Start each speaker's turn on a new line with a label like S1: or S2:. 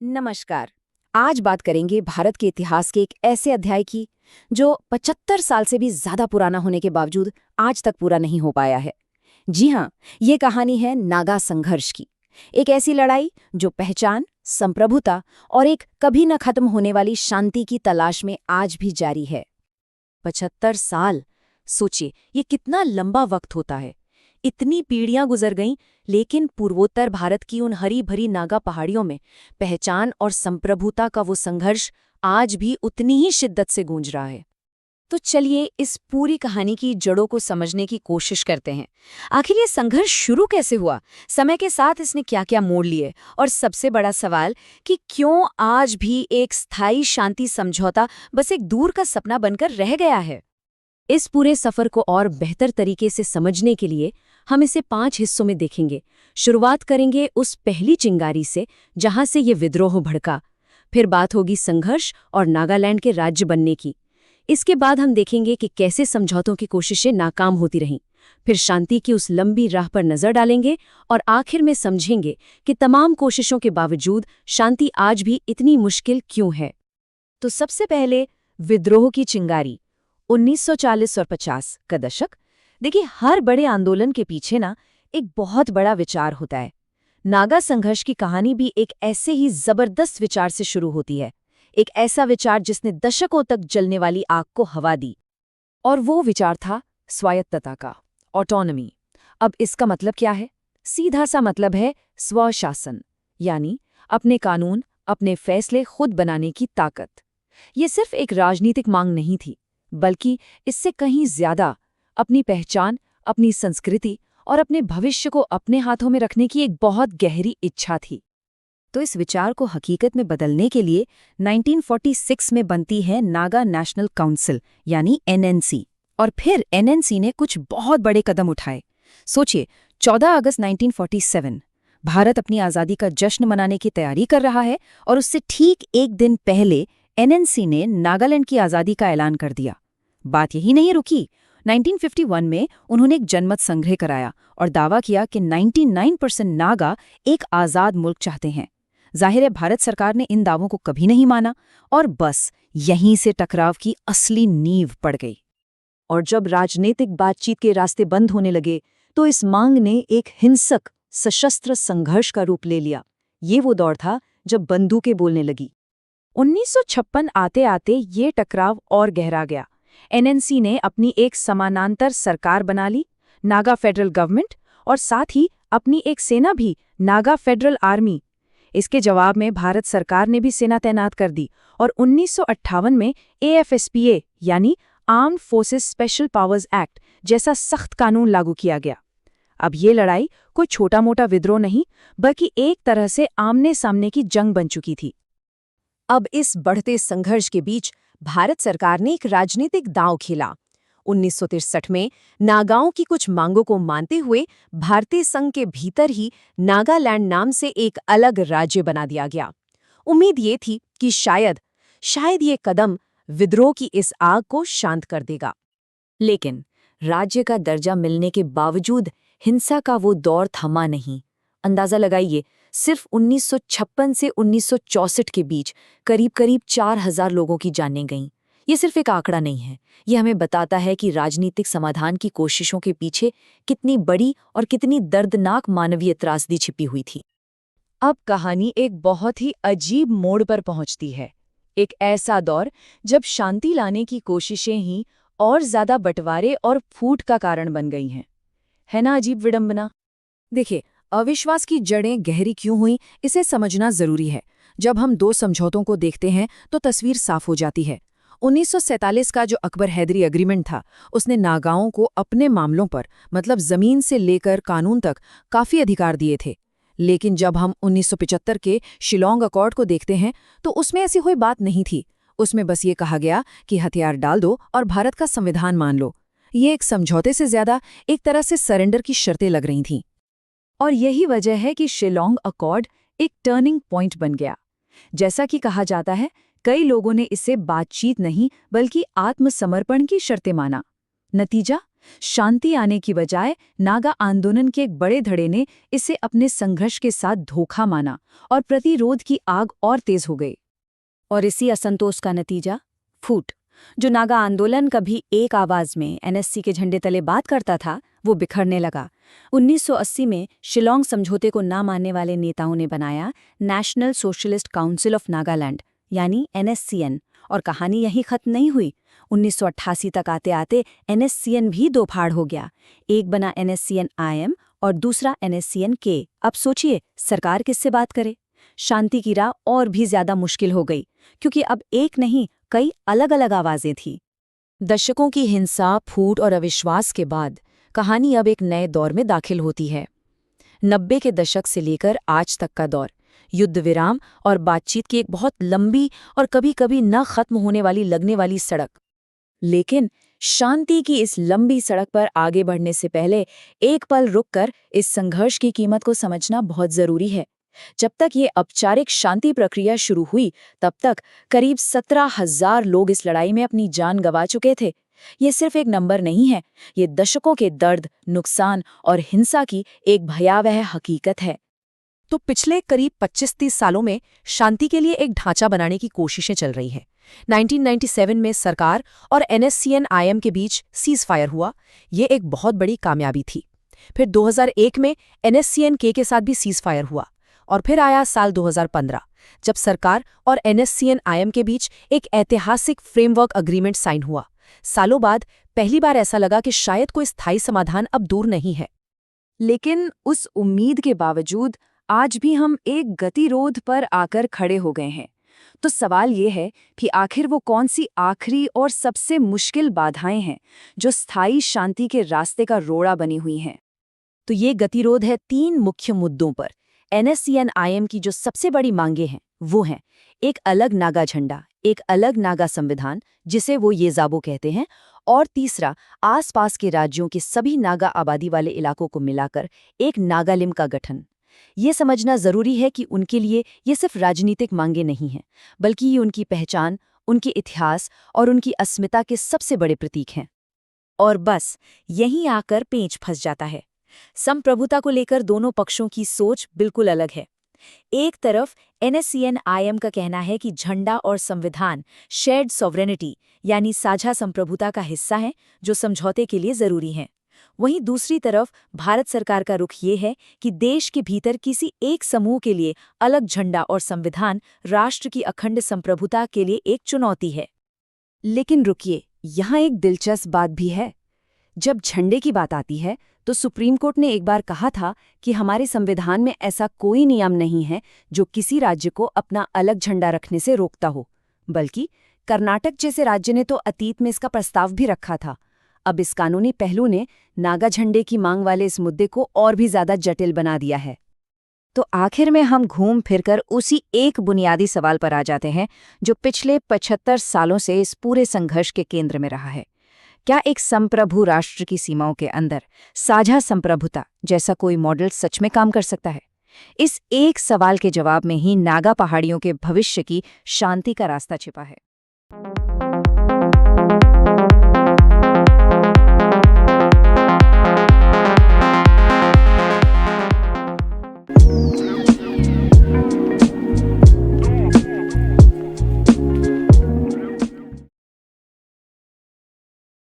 S1: नमस्कार। आज बात करेंगे भारत के इतिहास के एक ऐसे अध्याय की जो 75 साल से भी ज्यादा पुराना होने के बावजूद आज तक पूरा नहीं हो पाया है। जी हाँ, ये कहानी है नागा संघर्ष की। एक ऐसी लड़ाई जो पहचान, संप्रभुता और एक कभी न खत्म होने वाली शांति की तलाश में आज भी जारी है। 75 साल, सोचिए ये कितना लंबा वक्त होता है। इतनी पीढ़ियां गुजर गईं, लेकिन पूर्वोत्तर भारत की उन हरी भरी नागा पहाड़ियों में पहचान और संप्रभुता का वो संघर्ष आज भी उतनी ही शिद्दत से गूंज रहा है। तो चलिए इस पूरी कहानी की जड़ों को समझने की कोशिश करते हैं। आखिर ये संघर्ष शुरू कैसे हुआ, समय के साथ इसने क्या क्या मोड़ लिए, और सबसे बड़ा सवाल कि क्यों आज भी एक स्थायी शांति समझौता बस एक दूर का सपना बनकर रह गया है। इस पूरे सफर को और बेहतर तरीके से समझने के लिए हम इसे 5 हिस्सों में देखेंगे। शुरुआत करेंगे उस पहली चिंगारी से जहां से ये विद्रोह भड़का। फिर बात होगी संघर्ष और नागालैंड के राज्य बनने की। इसके बाद हम देखेंगे कि कैसे समझौतों की कोशिशें नाकाम होती रहीं। फिर शांति की उस लंबी राह पर नजर डालेंगे और आखिर में समझेंगे कि तमाम कोशिशों के बावजूद शांति आज भी इतनी मुश्किल क्यों है। तो सबसे पहले विद्रोह की चिंगारी, 1940 और 50 का दशक। देखिए, हर बड़े आंदोलन के पीछे ना एक बहुत बड़ा विचार होता है। नागा संघर्ष की कहानी भी एक ऐसे ही जबरदस्त विचार से शुरू होती है। एक ऐसा विचार जिसने दशकों तक जलने वाली आग को हवा दी। और वो विचार था स्वायत्तता का, ऑटोनॉमी। अब इसका मतलब क्या है? सीधा सा मतलब है स्वशासन, यानी अपने कानून, अपने फैसले खुद बनाने की ताकत। ये सिर्फ एक राजनीतिक मांग नहीं थी, बल्कि इससे कहीं ज्यादा अपनी पहचान, अपनी संस्कृति और अपने भविष्य को अपने हाथों में रखने की एक बहुत गहरी इच्छा थी। तो इस विचार को हकीकत में बदलने के लिए 1946 में बनती है नागा नेशनल काउंसिल, यानी एनएनसी। और फिर एनएनसी ने कुछ बहुत बड़े कदम उठाए। सोचिए, 14 अगस्त 1947 भारत अपनी आज़ादी का जश्न मनाने की तैयारी कर रहा है, और उससे ठीक एक दिन पहले एनएनसी ने नागालैंड की आज़ादी का ऐलान कर दिया। बात यही नहीं रुकी। 1951 में उन्होंने एक जनमत संग्रह कराया और दावा किया कि 99% नागा एक आज़ाद मुल्क चाहते हैं। जाहिर है, भारत सरकार ने इन दावों को कभी नहीं माना, और बस यहीं से टकराव की असली नींव पड़ गई। और जब राजनीतिक बातचीत के रास्ते बंद होने लगे, तो इस मांग ने एक हिंसक सशस्त्र संघर्ष का रूप ले लिया। ये वो दौर था जब बंदूकें बोलने लगी। 1956 आते आते ये टकराव और गहरा गया। एनएनसी ने अपनी एक समानांतर सरकार बना ली, नागा फेडरल गवर्नमेंट, और साथ ही अपनी एक सेना भी, नागा फेडरल आर्मी। इसके जवाब में भारत सरकार ने भी सेना तैनात कर दी, और 1958 में एएफएसपीए यानी armed forces special powers act जैसा सख्त कानून लागू किया गया। अब ये लड़ाई कोई छोटा मोटा विद्रोह नहीं, बल्कि एक तरह से आमने सामने की जंग बन चुकी थी। अब इस बढ़ते संघर्ष के बीच भारत सरकार ने एक राजनीतिक दांव खेला। 1963 में नागाओं की कुछ मांगों को मानते हुए भारतीय संघ के भीतर ही नागालैंड नाम से एक अलग राज्य बना दिया गया। उम्मीद ये थी कि शायद ये कदम विद्रोह की इस आग को शांत कर देगा। लेकिन राज्य का दर्जा मिलने के बावजूद हिंसा का वो दौर थमा नहीं। अंदाजा लगाइए, सिर्फ 1956 से 1964 के बीच करीब 4000 लोगों की जानें गईं। ये सिर्फ एक आंकड़ा नहीं है, ये हमें बताता है कि राजनीतिक समाधान की कोशिशों के पीछे कितनी बड़ी और कितनी दर्दनाक मानवीय त्रासदी छिपी हुई थी। अब कहानी एक बहुत ही अजीब मोड़ पर पहुंचती है। एक ऐसा दौर जब शांति लाने की कोशिशें ही और ज्यादा बंटवारे और फूट का कारण बन गई हैं। है ना अजीब विडंबना? देखिए, अविश्वास की जड़ें गहरी क्यों हुई, इसे समझना जरूरी है। जब हम दो समझौतों को देखते हैं तो तस्वीर साफ हो जाती है। 1947 का जो अकबर हैदरी एग्रीमेंट था, उसने नागाओं को अपने मामलों पर, मतलब जमीन से लेकर कानून तक, काफी अधिकार दिए थे। लेकिन जब हम 1975 के शिलोंग अकॉर्ड को देखते हैं तो उसमें ऐसी कोई बात नहीं थी। उसमें बस ये कहा गया कि हथियार डाल दो और भारत का संविधान मान लो। ये एक समझौते से ज्यादा एक तरह से सरेंडर की शर्तें लग रही थीं। और यही वजह है कि शिलोंग अकॉर्ड एक टर्निंग पॉइंट बन गया। जैसा कि कहा जाता है, कई लोगों ने इसे बातचीत नहीं बल्कि आत्मसमर्पण की शर्तें माना। नतीजा, शांति आने की बजाय नागा आंदोलन के एक बड़े धड़े ने इसे अपने संघर्ष के साथ धोखा माना और प्रतिरोध की आग और तेज हो गई। और इसी असंतोष का नतीजा फूट। जो नागा आंदोलन कभी एक आवाज में एनएससी के झंडे तले बात करता था, वो बिखरने लगा। 1980 में शिलोंग समझौते को ना मानने वाले नेताओं ने बनाया national socialist council of Nagaland यानी एनएससीएन। और कहानी यहीं खत्म नहीं हुई। 1988 तक आते आते एनएससीएन भी दो फाड़ हो गया। एक बना एनएससीएन आईएम और दूसरा एनएससीएन के। अब सोचिए सरकार किससे बात करे। शांति की राह और भी ज्यादा मुश्किल हो गई, क्योंकि अब एक नहीं कई अलग अलग आवाजें थीं। दशकों की हिंसा, फूट और अविश्वास के बाद कहानी अब एक नए दौर में दाखिल होती है। 90 के दशक से लेकर आज तक का दौर युद्ध विराम और बातचीत की एक बहुत लंबी और कभी-कभी न खत्म होने वाली लगने वाली सड़क। लेकिन शांति की इस लंबी सड़क पर आगे बढ़ने से पहले एक पल रुककर इस संघर्ष की कीमत को समझना बहुत जरूरी है। जब तक ये औपचारिक शांति प्रक्रिया शुरू हुई, तब तक करीब 17,000 लोग इस लड़ाई में अपनी जान गंवा चुके थे। ये सिर्फ एक नंबर नहीं है, ये दशकों के दर्द, नुकसान और हिंसा की एक भयावह हकीकत है। तो पिछले करीब 25-30 सालों में शांति के लिए एक ढांचा बनाने की कोशिशें चल रही हैं। 1997 में सरकार और एनएससीएन-आईएम के बीच सीज फायर हुआ। ये एक बहुत बड़ी कामयाबी थी। फिर 2001 में एनएससीएन-के के साथ भी सीज फायर हुआ। और फिर आया साल 2015, जब सरकार और एनएससीएन-आईएम के बीच एक ऐतिहासिक फ्रेमवर्क अग्रीमेंट साइन हुआ। सालों बाद पहली बार ऐसा लगा कि शायद कोई स्थायी समाधान अब दूर नहीं है। लेकिन उस उम्मीद के बावजूद आज भी हम एक गतिरोध पर आकर खड़े हो गए हैं। तो सवाल ये है कि आखिर वो कौन सी आखिरी और सबसे मुश्किल बाधाएं हैं जो स्थायी शांति के रास्ते का रोड़ा बनी हुई हैं। तो ये गतिरोध है 3 मुख्य मुद्दों पर। एनएससीएन-आईएम की जो सबसे बड़ी मांगे हैं वो हैं एक अलग नागा झंडा, एक अलग नागा संविधान जिसे वो येजाबो कहते हैं, और तीसरा आसपास के राज्यों के सभी नागा आबादी वाले इलाकों को मिलाकर एक नागालिम का गठन। ये समझना जरूरी है कि उनके लिए ये सिर्फ राजनीतिक मांगे नहीं हैं, बल्कि ये उनकी पहचान, उनके इतिहास और उनकी अस्मिता के सबसे बड़े प्रतीक हैं। और बस यहीं आकर पेंच फंस जाता है। संप्रभुता को लेकर दोनों पक्षों की सोच बिल्कुल अलग है। एक तरफ एनएससीएन-आईएम का कहना है कि झंडा और संविधान शेयर्ड सॉवरेनिटी यानी साझा संप्रभुता का हिस्सा हैं, जो समझौते के लिए जरूरी हैं। वहीं दूसरी तरफ भारत सरकार का रुख ये है कि देश के भीतर किसी एक समूह के लिए अलग झंडा और संविधान राष्ट्र की अखंड संप्रभुता के लिए एक चुनौती है। लेकिन रुकिए, यहाँ एक दिलचस्प बात भी है। जब झंडे की बात आती है तो सुप्रीम कोर्ट ने एक बार कहा था कि हमारे संविधान में ऐसा कोई नियम नहीं है जो किसी राज्य को अपना अलग झंडा रखने से रोकता हो, बल्कि कर्नाटक जैसे राज्य ने तो अतीत में इसका प्रस्ताव भी रखा था। अब इस कानूनी पहलू ने नागा झंडे की मांग वाले इस मुद्दे को और भी ज्यादा जटिल बना दिया है। तो आखिर में हम घूम फिरकर उसी एक बुनियादी सवाल पर आ जाते हैं जो पिछले 75 सालों से इस पूरे संघर्ष के केंद्र में रहा है। क्या एक संप्रभु राष्ट्र की सीमाओं के अंदर साझा संप्रभुता जैसा कोई मॉडल सच में काम कर सकता है? इस एक सवाल के जवाब में ही नागा पहाड़ियों के भविष्य की शांति का रास्ता छिपा है।